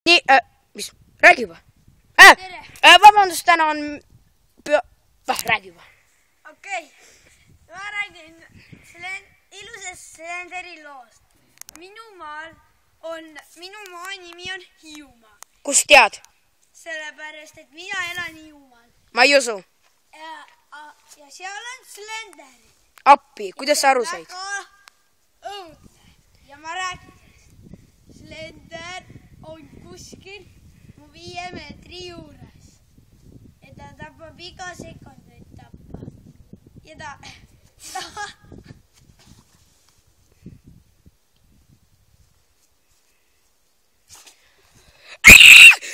nii, mis? Räägi juba. Vabandust, täna on räägi juba. Okei. Ma räägin ilusast Slenderi loost. Minu maa nimi on Hiiumaa. Kust tead? Sellepärast, et mina elan Hiiumaal. Ma ei usu. Ja seal on Slender. Appi, kuidas sa aru said? Väga õudne. Ja ma räägin sellest. Slender on kuskil mu 5 meetri juures. Ja ta tapab iga sekund, et tappa. Ja ta...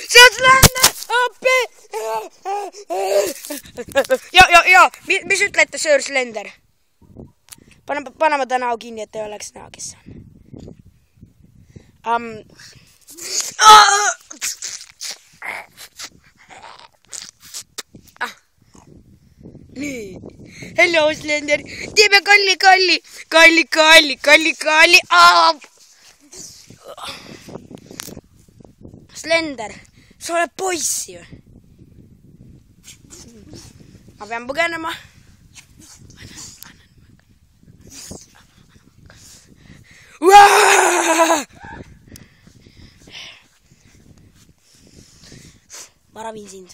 See on Slender! Appi! Ja, mis ütlete, Sir Slender? Paneme ta näo kinni, et ei oleks näha, kes see on. Nii. Hello, Slender. Teeme kalli. Slender, sa oled poiss ju. Ma pean põgenema. Ma ravin sind.